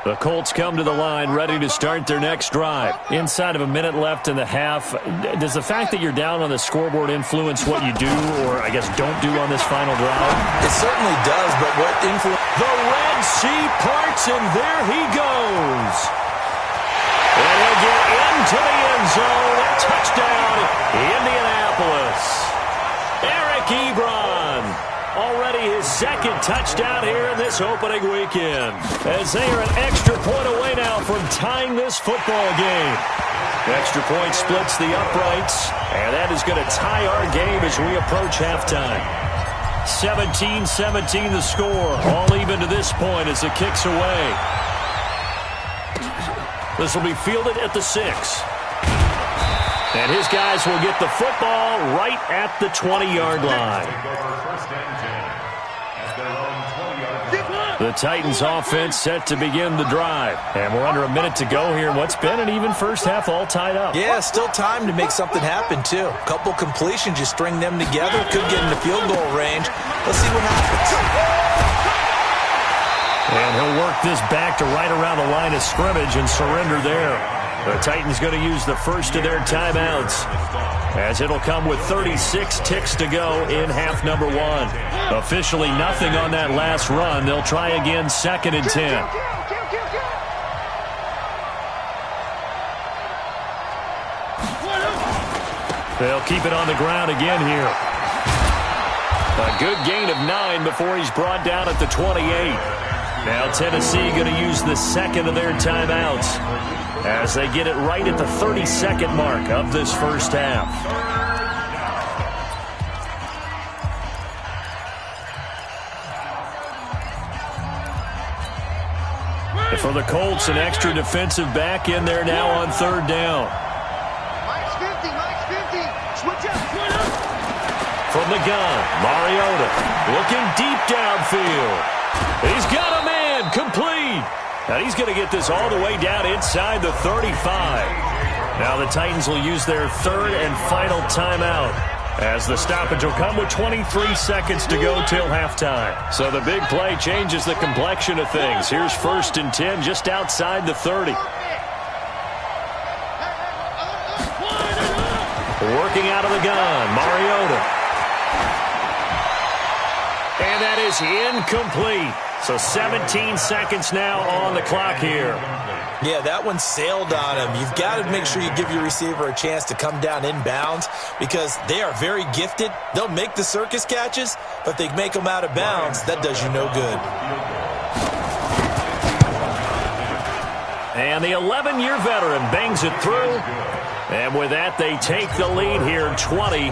The Colts come to the line ready to start their next drive. Inside of a minute left in the half, does the fact that you're down on the scoreboard influence what you do or, I guess, don't do on this final drive? It certainly does, but what influence... The Red Sea parts, and there he goes. And he'll get into the end zone. Touchdown, Indianapolis. Eric Ebron. Already his second touchdown here in this opening weekend. As they are an extra point away now from tying this football game. Extra point splits the uprights, and that is going to tie our game as we approach halftime. 17-17 the score. All even to this point as the kick's away. This will be fielded at the 6. And his guys will get the football right at the 20-yard line. The Titans offense set to begin the drive. And we're under a minute to go here in what's been an even first half, all tied up. Yeah, still time to make something happen, too. A couple completions, you string them together, could get into field goal range. Let's see what happens. And he'll work this back to right around the line of scrimmage and surrender there. The Titans going to use the first of their timeouts, as it'll come with 36 ticks to go in half number 1. Officially nothing on that last run. They'll try again 2nd and 10. They'll keep it on the ground again here. A good gain of 9 before he's brought down at the 28. Now Tennessee going to use the second of their timeouts, as they get it right at the 32nd mark of this first half. And for the Colts, an extra defensive back in there now on 3rd down. Mike's 50, switch up. From the gun, Mariota looking deep downfield. He's got a man, complete. And he's going to get this all the way down inside the 35. Now the Titans will use their 3rd and final timeout, as the stoppage will come with 23 seconds to go till halftime. So the big play changes the complexion of things. Here's 1st and 10 just outside the 30. Working out of the gun, Mariota. And that is incomplete. So 17 seconds now on the clock here. Yeah, that one sailed on him. You've got to make sure you give your receiver a chance to come down inbounds, because they are very gifted. They'll make the circus catches, but they make them out of bounds. That does you no good. And the 11-year veteran bangs it through. And with that, they take the lead here 20-17.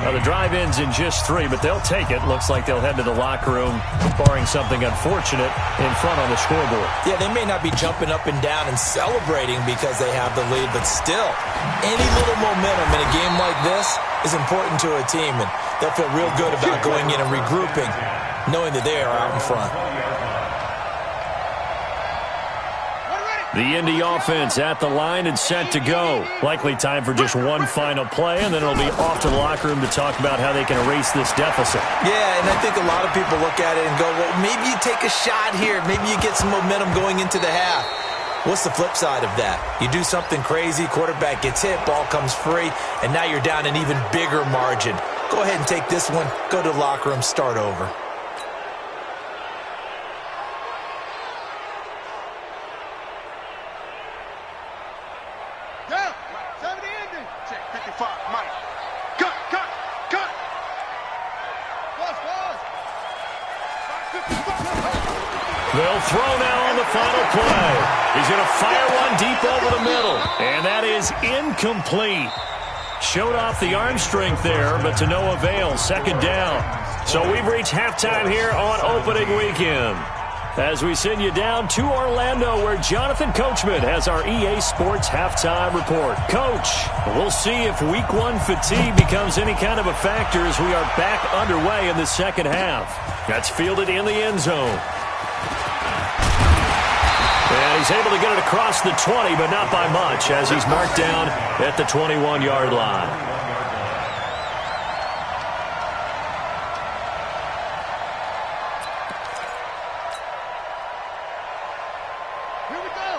Now, the drive ends in just 3, but they'll take it. Looks like they'll head to the locker room, barring something unfortunate in front on the scoreboard. Yeah, they may not be jumping up and down and celebrating because they have the lead, but still, any little momentum in a game like this is important to a team, and they'll feel real good about going in and regrouping, knowing that they are out in front. The Indy offense at the line and set to go. Likely time for just one final play, and then it'll be off to the locker room to talk about how they can erase this deficit. Yeah, and I think a lot of people look at it and go, well, maybe you take a shot here. Maybe you get some momentum going into the half. What's the flip side of that? You do something crazy, quarterback gets hit, ball comes free, and now you're down an even bigger margin. Go ahead and take this one, go to the locker room, start over. They'll throw now on the final play. He's going to fire one deep over the middle. And that is incomplete. Showed off the arm strength there, but to no avail. 2nd down. So we've reached halftime here on opening weekend, as we send you down to Orlando, where Jonathan Coachman has our EA Sports halftime report. Coach, we'll see if Week 1 fatigue becomes any kind of a factor as we are back underway in the second half. That's fielded in the end zone. And He's able to get it across the 20, but not by much, as he's marked down at the 21-yard line.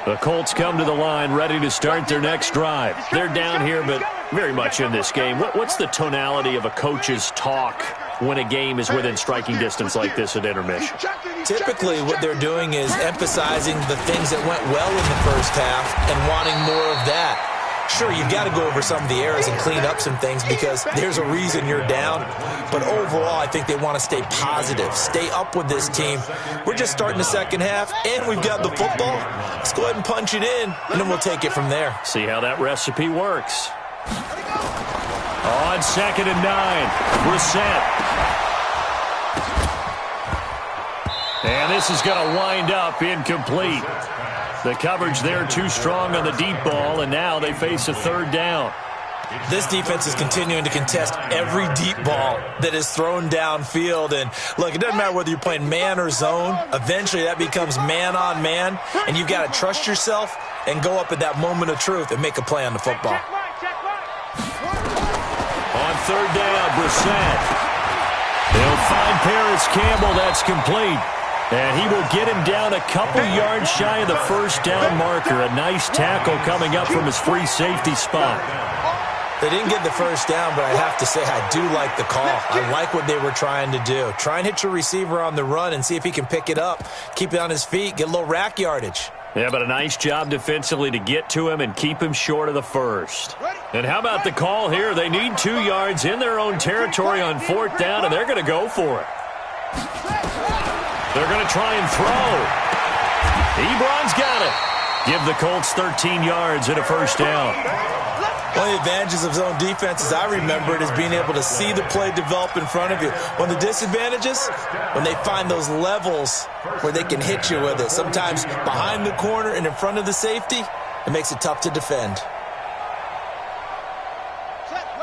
The Colts come to the line, ready to start their next drive. They're down here, but very much in this game. What's the tonality of a coach's talk when a game is within striking distance like this at intermission? Typically, what they're doing is emphasizing the things that went well in the first half and wanting more of that. Sure, you've got to go over some of the errors and clean up some things because there's a reason you're down. But overall, I think they want to stay positive, stay up with this team. We're just starting the second half, and we've got the football. Let's go ahead and punch it in, and then we'll take it from there. See how that recipe works. On 2nd and 9, Brissett. And this is going to wind up incomplete. The coverage there too strong on the deep ball, and now they face a 3rd down. This defense is continuing to contest every deep ball that is thrown downfield. And, look, it doesn't matter whether you're playing man or zone. Eventually that becomes man-on-man, and you've got to trust yourself and go up at that moment of truth and make a play on the football. On 3rd down, Brissett. They'll find Paris Campbell. That's complete. And he will get him down a couple yards shy of the 1st down marker. A nice tackle coming up from his free safety spot. They didn't get the 1st down, but I have to say I do like the call. I like what they were trying to do. Try and hit your receiver on the run and see if he can pick it up. Keep it on his feet, get a little rack yardage. Yeah, but a nice job defensively to get to him and keep him short of the 1st. And how about the call here? They need 2 yards in their own territory on 4th down, and they're going to go for it. They're going to try and throw. Ebron's got it. Give the Colts 13 yards and a 1st down. One of the advantages of zone defense, as I remember it, is being able to see the play develop in front of you. One of the disadvantages, when they find those levels where they can hit you with it. Sometimes behind the corner and in front of the safety, it makes it tough to defend.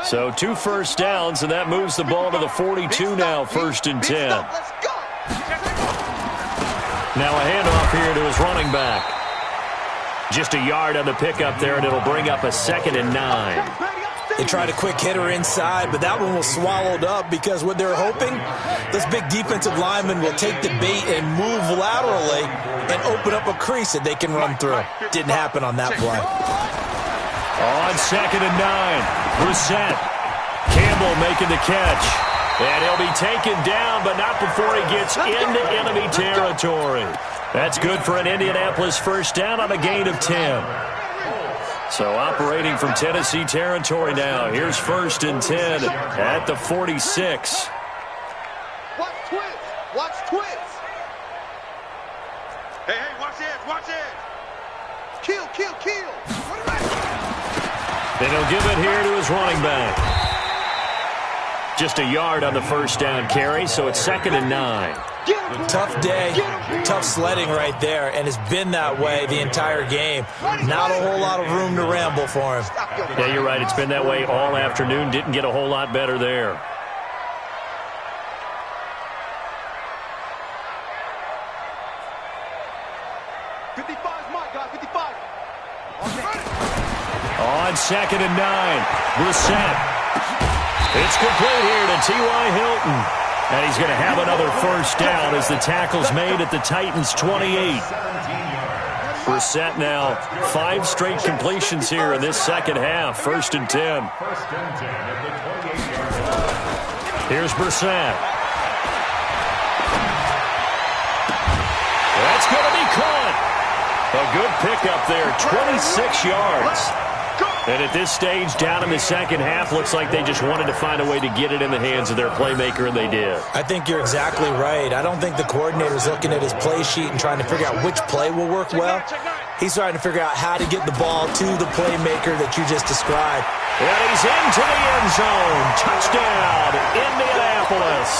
So 2 1st downs, and that moves the ball to the 42 now, 1st and 10. Now a handoff here to his running back. Just a yard on the pickup there, and it'll bring up a 2nd and 9. They tried a quick hitter inside, but that one was swallowed up because what they're hoping, this big defensive lineman will take the bait and move laterally and open up a crease that they can run through. Didn't happen on that play. On 2nd and 9, Brissett. Campbell making the catch. And he'll be taken down, but not before he gets into enemy territory. That's good for an Indianapolis 1st down on a gain of 10. So operating from Tennessee territory now. Here's 1st and 10 at the 46. Watch twist. Watch twist. Hey, watch this. Watch this. Kill. Then he'll give it here to his running back. Just a yard on the 1st down carry, so it's 2nd and 9. Tough day, tough sledding right there, and it's been that way the entire game. Not a whole lot of room to ramble for him. Yeah, you're right. It's been that way all afternoon. Didn't get a whole lot better there. On 2nd and 9, Brissett. It's complete here to T.Y. Hilton. And he's going to have another 1st down as the tackle's made at the Titans' 28. Brissett now 5 straight completions here in this second half. 1st and 10. Here's Brissett. That's going to be caught. A good pickup there, 26 yards. And at this stage, down in the second half, looks like they just wanted to find a way to get it in the hands of their playmaker, and they did. I think you're exactly right. I don't think the coordinator's looking at his play sheet and trying to figure out which play will work well. He's trying to figure out how to get the ball to the playmaker that you just described. And he's into the end zone. Touchdown, Indianapolis.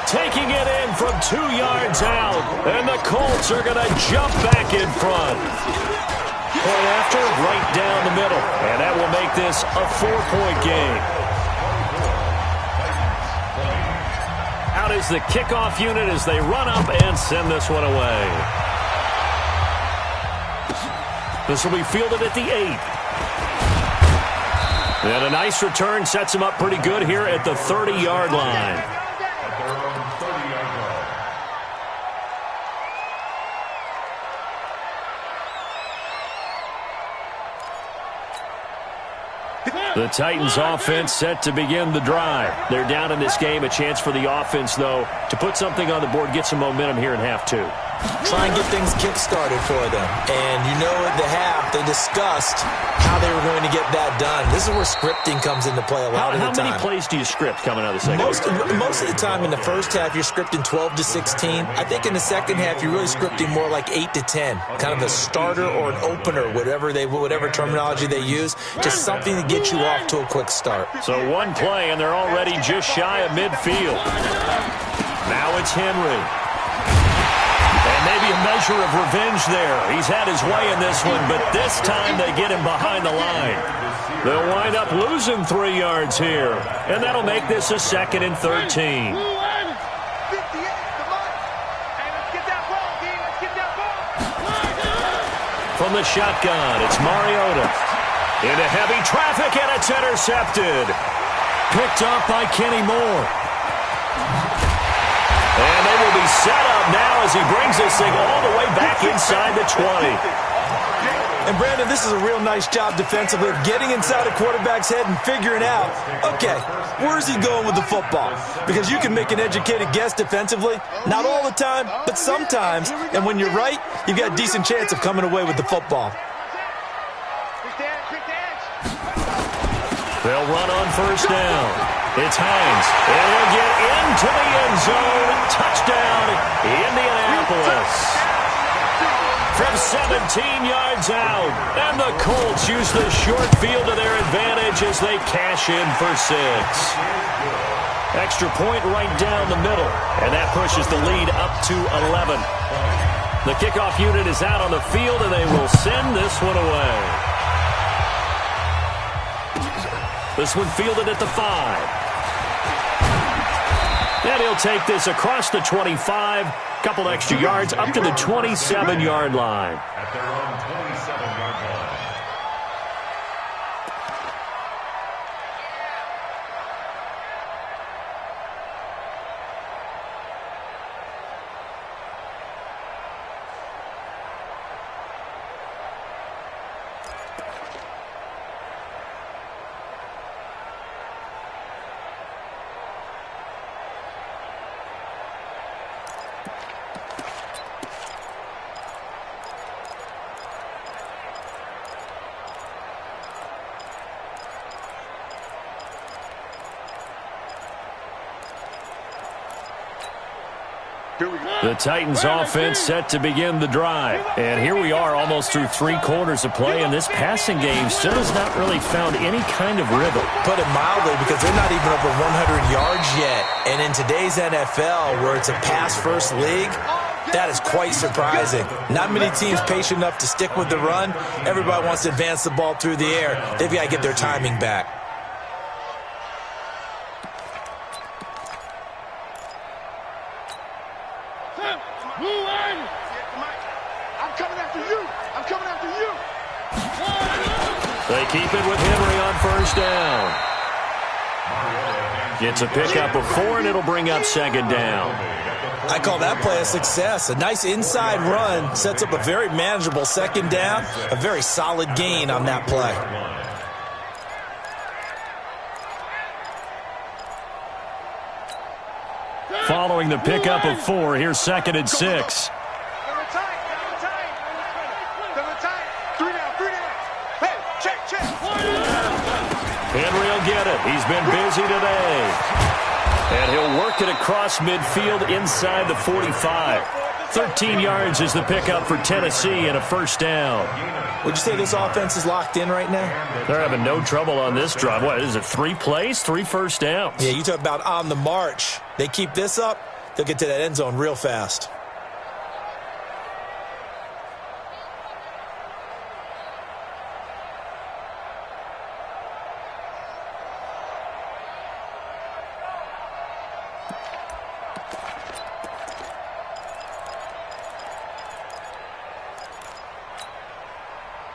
Taking it in from 2 yards out, and the Colts are going to jump back in front. Point after, right down the middle. And that will make this a 4-point game. Out is the kickoff unit as they run up and send this one away. This will be fielded at the 8. And a nice return sets him up pretty good here at the 30-yard line. The Titans offense set to begin the drive. They're down in this game. A chance for the offense, though, to put something on the board, get some momentum here in half 2. Try and get things kick-started for them. And you know at the half, they discussed how they were going to get that done. This is where scripting comes into play a lot of the time. How many plays do you script coming out of the second half? Most of the time in the first half, you're scripting 12 to 16. I think in the second half, you're really scripting more like 8 to 10. Kind of a starter or an opener, whatever terminology they use. Just something to get you off to a quick start. So one play, and they're already just shy of midfield. Now it's Henry. And maybe a measure of revenge there. He's had his way in this one, but this time they get him behind the line. They'll wind up losing 3 yards here, and that'll make this a 2nd and 13. From the shotgun, it's Mariota. Into heavy traffic, and it's intercepted. Picked up by Kenny Moore. And they will be set up now as he brings this thing all the way back inside the 20. And, Brandon, this is a real nice job defensively of getting inside a quarterback's head and figuring out, okay, where's he going with the football? Because you can make an educated guess defensively. Not all the time, but sometimes. And when you're right, you've got a decent chance of coming away with the football. They'll run on first down. It's Hines, and he'll get into the end zone. Touchdown, Indianapolis. From 17 yards out, and the Colts use the short field to their advantage as they cash in for 6. Extra point right down the middle, and that pushes the lead up to 11. The kickoff unit is out on the field, and they will send this one away. This one fielded at the 5. And he'll take this across the 25, couple extra yards up to the 27-yard line. At their own 27-yard line. The Titans offense set to begin the drive. And here we are almost through 3 quarters of play, and this passing game still has not really found any kind of rhythm. Put it mildly, because they're not even over 100 yards yet. And in today's NFL, where it's a pass-first league, that is quite surprising. Not many teams patient enough to stick with the run. Everybody wants to advance the ball through the air. They've got to get their timing back. They keep it with Henry on first down. Gets a pickup of 4, and it'll bring up 2nd down. I call that play a success. A nice inside run sets up a very manageable 2nd down. A very solid gain on that play. Following the pickup of 4, here's 2nd and 6. Henry will get it. He's been busy today. And he'll work it across midfield inside the 45. 13 yards is the pickup for Tennessee and a first down. Would you say this offense is locked in right now? They're having no trouble on this drive. What is it, 3 plays, 3 first downs? Yeah, you talk about on the march. They keep this up, they'll get to that end zone real fast.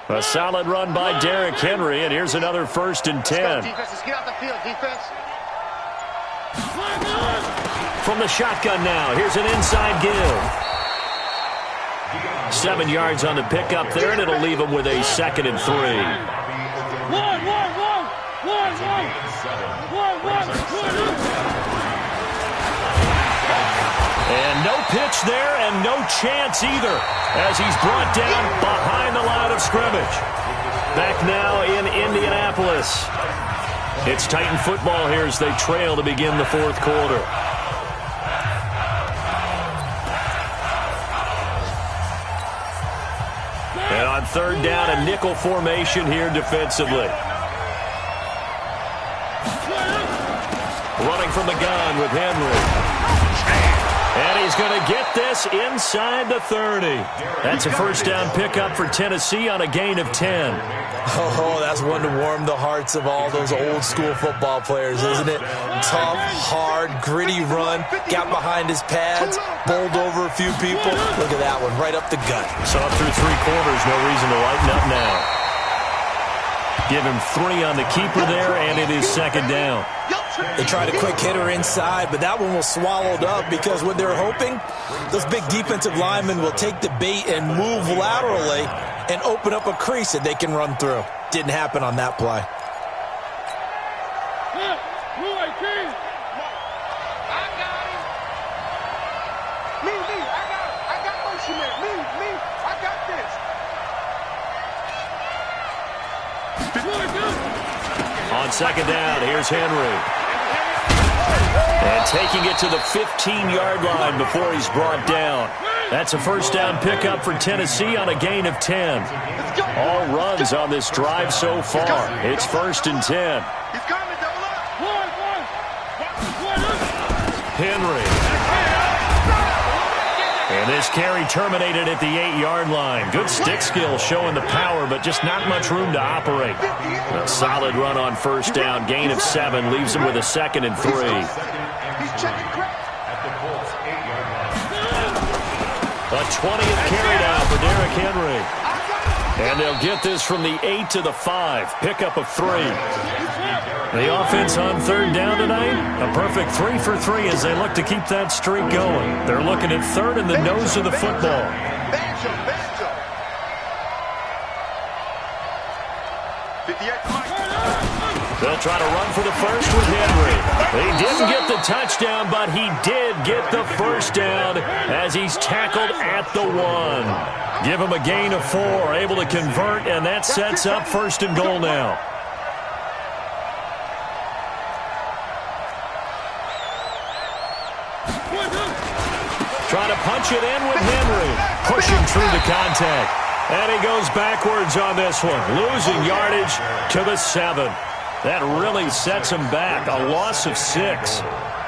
A solid run by Derrick Henry, and here's another 1st and 10. Defense, let's get out the field, defense. From the shotgun now, here's an inside give. 7 yards on the pickup there, and it'll leave him with a 2nd and 3. And no pitch there and no chance either as he's brought down behind the line of scrimmage. Back now in Indianapolis. It's Titan football here as they trail to begin the 4th quarter. And on 3rd down, a nickel formation here defensively. Running from the gun with Henry. And he's going to get this inside the 30. That's a 1st down pickup for Tennessee on a gain of 10. Oh, that's one to warm the hearts of all those old-school football players, isn't it? Tough, hard, gritty run. Got behind his pads, bowled over a few people. Look at that one, right up the gut. So up through 3 quarters, no reason to lighten up now. Give him 3 on the keeper there, and it is 2nd down. They tried a quick hitter inside, but that one was swallowed up because what they're hoping, those big defensive linemen will take the bait and move laterally and open up a crease that they can run through. Didn't happen on that play. On 2nd down, here's Henry. And taking it to the 15-yard line before he's brought down. That's a 1st down pickup for Tennessee on a gain of 10. All runs on this drive so far. It's 1st and 10. Henry. And this carry terminated at the 8-yard line. Good stick skill showing the power, but just not much room to operate. A solid run on 1st down. Gain of 7 leaves him with a 2nd and 3. A 20th carry down for Derrick Henry. And they'll get this from the 8 to the 5. Pickup of 3. The offense on 3rd down tonight, a perfect 3 for 3 as they look to keep that streak going. They're looking at 3rd in the nose of the football. They'll try to run for the 1st with Henry. He didn't get the touchdown, but he did get the 1st down as he's tackled at the 1. Give him a gain of 4, able to convert, and that sets up 1st and goal now. Trying to punch it in with Henry. Pushing through the contact. And he goes backwards on this one. Losing yardage to the 7. That really sets him back. A loss of 6.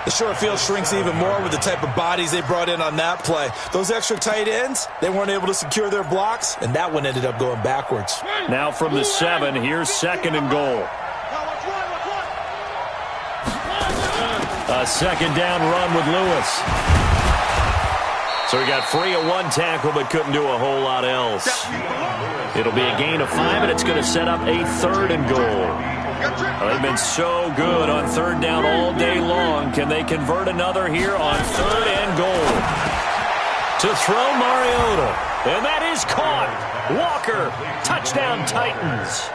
The short field shrinks even more with the type of bodies they brought in on that play. Those extra tight ends, they weren't able to secure their blocks, and that one ended up going backwards. Now from the 7, here's 2nd and goal. A 2nd down run with Lewis. So he got free of 1 tackle but couldn't do a whole lot else. It'll be a gain of 5, and it's going to set up a 3rd and goal. They've been so good on 3rd down all day long. Can they convert another here on 3rd and goal? To throw Mariota. And that is caught. Walker. Touchdown Titans.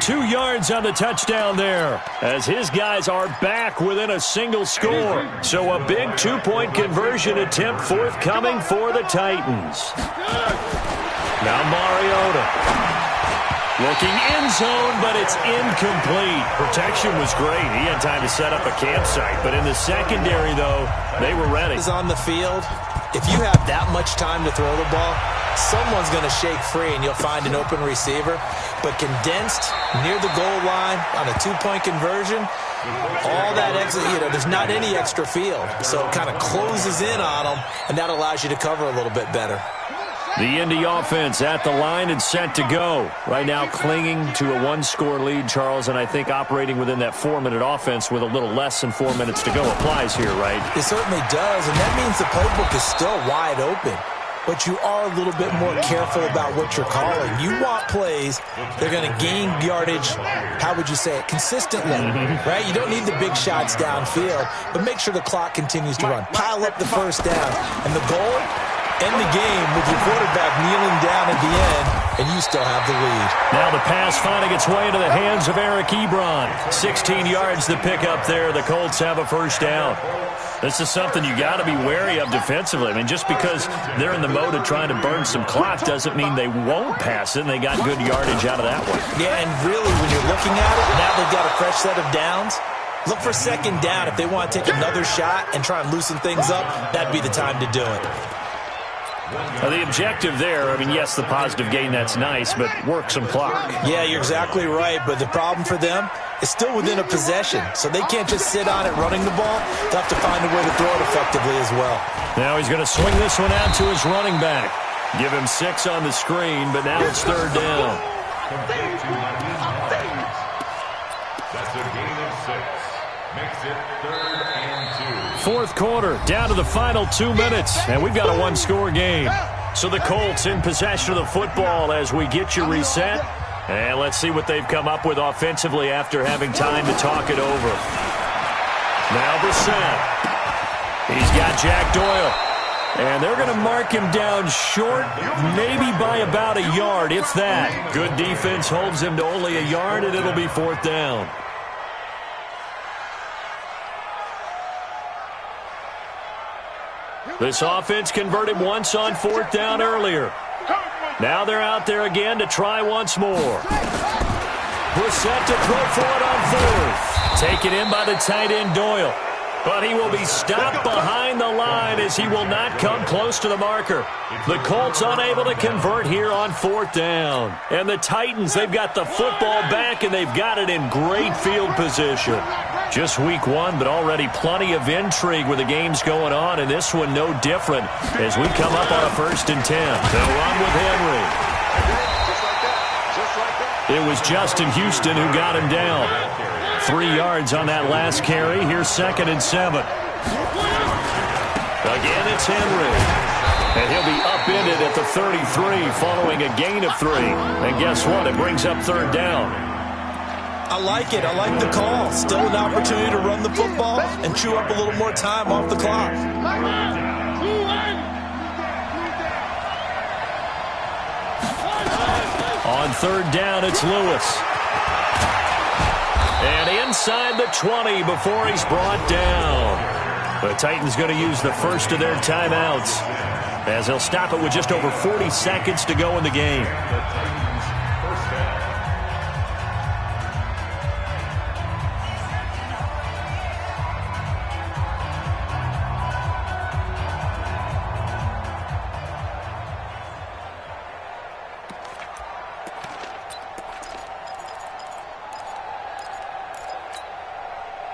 2 yards on the touchdown there as his guys are back within a single score. So a big 2-point conversion attempt forthcoming for the Titans. Now Mariota. Looking in zone, but it's incomplete. Protection was great. He had time to set up a campsite. But in the secondary, though, they were ready. On the field, if you have that much time to throw the ball, someone's going to shake free and you'll find an open receiver. But condensed near the goal line on a 2-point conversion, all that extra, there's not any extra field. So it kind of closes in on them, and that allows you to cover a little bit better. The Indy offense at the line and set to go. Right now clinging to a 1-score lead, Charles, and I think operating within that 4-minute offense with a little less than 4 minutes to go applies here, right? It certainly does, and that means the playbook is still wide open. but you are a little bit more careful about what you're calling. You want plays that are going to gain yardage, how would you say it, consistently, right? You don't need the big shots downfield, but make sure the clock continues to run. Pile up the first down, and the goal, end the game with your quarterback kneeling down at the end, and you still have the lead. Now the pass finding its way into the hands of Eric Ebron. 16 yards to pick up there. The Colts have a first down. This is something you got to be wary of defensively. I mean, just because they're in the mode of trying to burn some clock doesn't mean they won't pass it, and they got good yardage out of that one. Yeah, and really, when you're looking at it, now they've got a fresh set of downs. Look for second down. If they want to take another shot and try and loosen things up, that'd be the time to do it. The objective there, I mean, yes, the positive gain, that's nice, but work some clock. Yeah, you're exactly right, but the problem for them is still within a possession, so they can't just sit on it running the ball. They'll have to find a way to throw it effectively as well. Now he's going to swing this one out to his running back. Give him 6 on the screen, but now it's third down. That's a gain of 6. Makes it 3rd and 2. Fourth quarter, down to the final 2 minutes, and we've got a one-score game. So the Colts in possession of the football as we get you reset. And let's see what they've come up with offensively after having time to talk it over. Now Brissett. He's got Jack Doyle. And they're going to mark him down short, maybe by about a yard, if that. Good defense holds him to only a yard, and it'll be fourth down. This offense converted once on fourth down earlier. Now they're out there again to try once more. Brissett to throw for it on fourth. Taken in by the tight end Doyle. But he will be stopped behind the line as he will not come close to the marker. The Colts unable to convert here on fourth down. And the Titans, they've got the football back, and they've got it in great field position. Just week 1, but already plenty of intrigue with the games going on, and this one no different as we come up on a 1st and 10. They'll run with Henry. It was Justin Houston who got him down. 3 yards on that last carry. Here's 2nd and 7. Again, it's Henry. And he'll be upended at the 33 following a gain of 3. And guess what? It brings up third down. I like it. I like the call. Still an opportunity to run the football and chew up a little more time off the clock. On third down, it's Lewis. And inside the 20 before he's brought down. The Titans going to use the first of their timeouts as they'll stop it with just over 40 seconds to go in the game.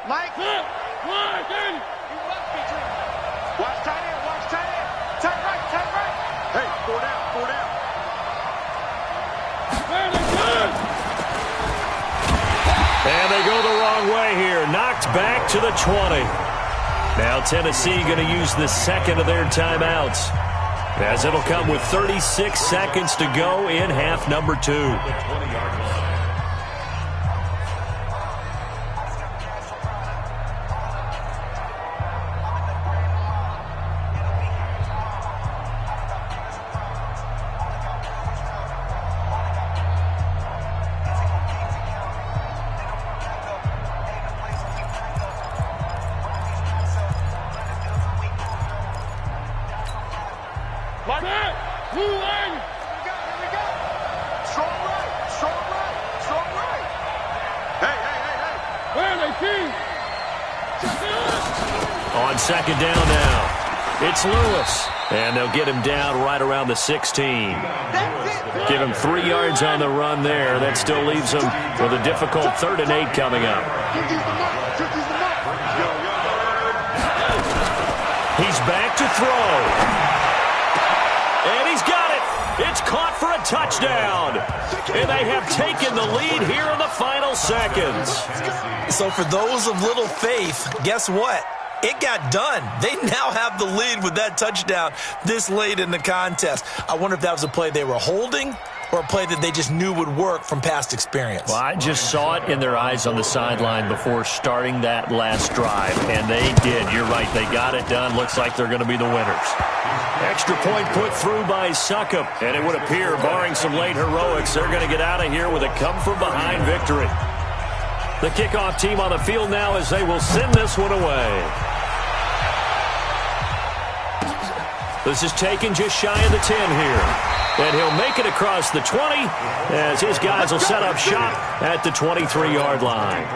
Mike. Watch tight end. Watch tight end. Tight right. Hey, 4 down. And they go the wrong way here. Knocked back to the 20. Now Tennessee going to use the second of their timeouts, as it'll come with 36 seconds to go in half number 2. On second down now, it's Lewis. And they'll get him down right around the 16. Give him 3 yards on the run there. That still leaves him with a difficult 3rd and 8 coming up. He's back to throw. And he's got it. It's caught for a touchdown. And they have taken the lead here in the final seconds. So for those of little faith, guess what? it got done. They now have the lead with that touchdown this late in the contest. I wonder if that was a play they were holding or a play that they just knew would work from past experience. Well, I just saw it in their eyes on the sideline before starting that last drive, and they did. You're right. They got it done. Looks like they're going to be the winners. Extra point put through by Succop, and it would appear, barring some late heroics, they're going to get out of here with a come-from-behind victory. The kickoff team on the field now as they will send this one away. This is taken just shy of the 10 here. And he'll make it across the 20 as his guys will set up shop at the 23-yard line.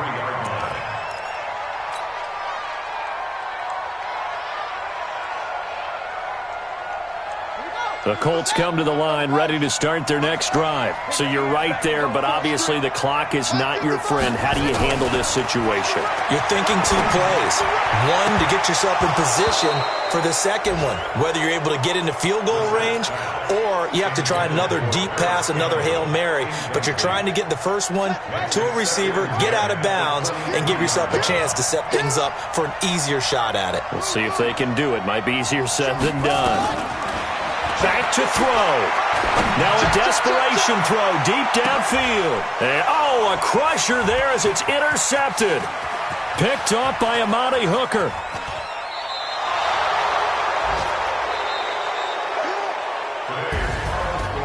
The Colts come to the line ready to start their next drive. So you're right there, but obviously the clock is not your friend. How do you handle this situation? You're thinking 2 plays. One, to get yourself in position for the second one, whether you're able to get into field goal range or you have to try another deep pass, another Hail Mary. But you're trying to get the first one to a receiver, get out of bounds, and give yourself a chance to set things up for an easier shot at it. We'll see if they can do it. Might be easier said than done. Back to throw. Now a desperation throw deep downfield. And, a crusher there as it's intercepted. Picked off by Amani Hooker.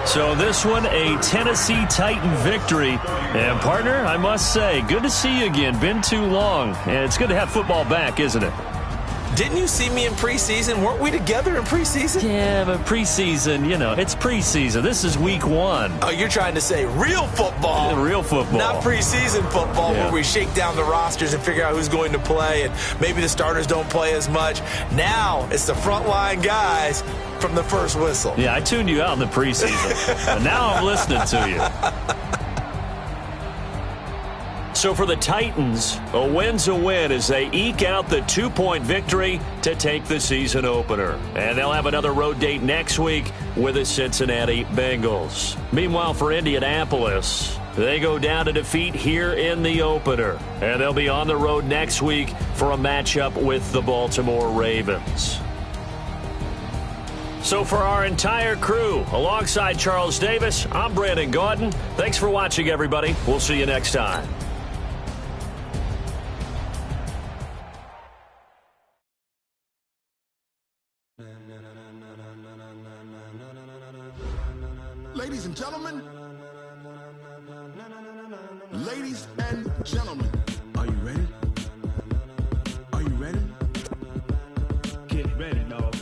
So this one, a Tennessee Titan victory. And, partner, I must say, good to see you again. Been too long. And it's good to have football back, isn't it? Didn't you see me in preseason? Weren't we together in preseason? Yeah, but preseason, it's preseason. This is week 1. Oh, you're trying to say real football. Real football. Not preseason football where we shake down the rosters and figure out who's going to play and maybe the starters don't play as much. Now it's the frontline guys from the first whistle. Yeah, I tuned you out in the preseason. And now I'm listening to you. So for the Titans, a win's a win as they eke out the 2-point victory to take the season opener. And they'll have another road date next week with the Cincinnati Bengals. Meanwhile, for Indianapolis, they go down to defeat here in the opener. And they'll be on the road next week for a matchup with the Baltimore Ravens. So for our entire crew, alongside Charles Davis, I'm Brandon Gaudin. Thanks for watching, everybody. We'll see you next time. Ladies and gentlemen, are you ready? Are you ready? Get ready, dog.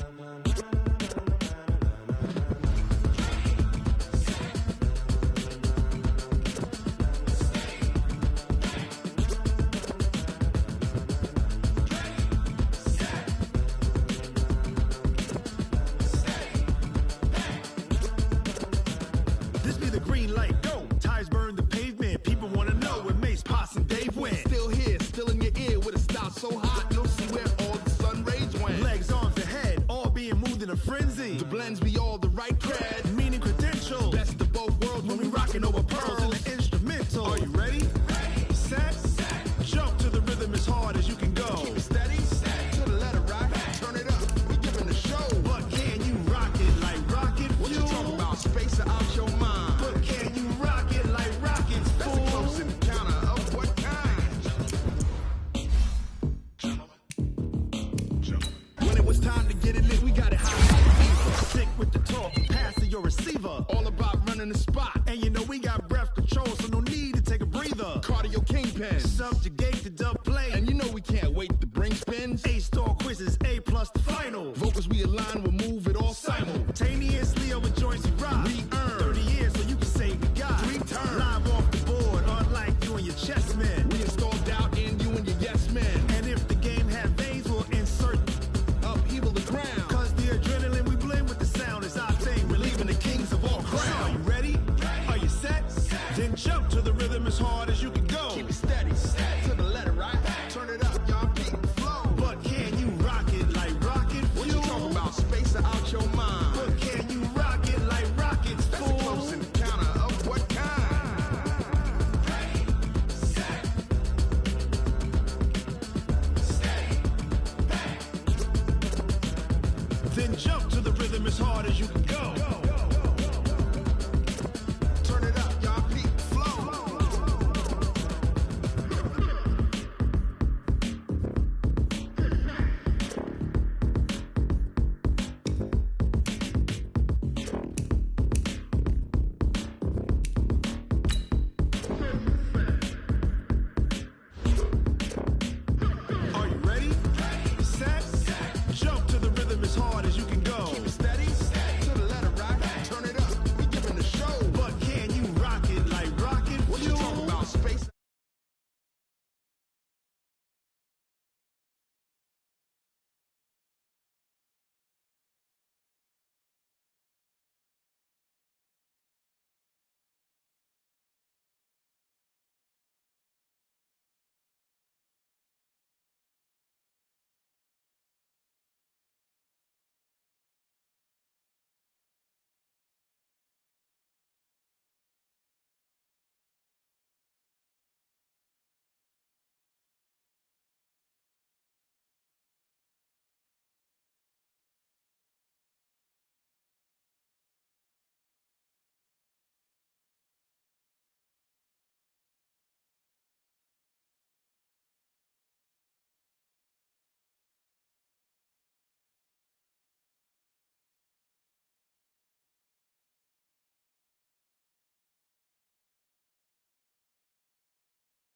This be the green light, go. Tires burn the pavement. People want to know when Mace, Potts, and Dave went. Still here, still in your ear with a style so hot, you'll see where all the sun rays went. Legs, arms, and head, all being moved in a frenzy. The blends be all the right cred, meaning credentials. Best of both worlds when we rocking over pearls and the instrumental. Are you ready? Set. Jump to the rhythm as hard as you can go. Keep it steady. To the letter rock. Turn it up. We giving the show. But can you rock it like rocket fuel? What you talking about? Space out your mind. But can you rock it like rockets, fool? That's a close encounter of what kind? When it was time to get it lit, we got it hot. Stick with the talk, pass to your receiver. All about running the spot. And we got breath control, so no need to take a breather. Cardio kingpin, subjugate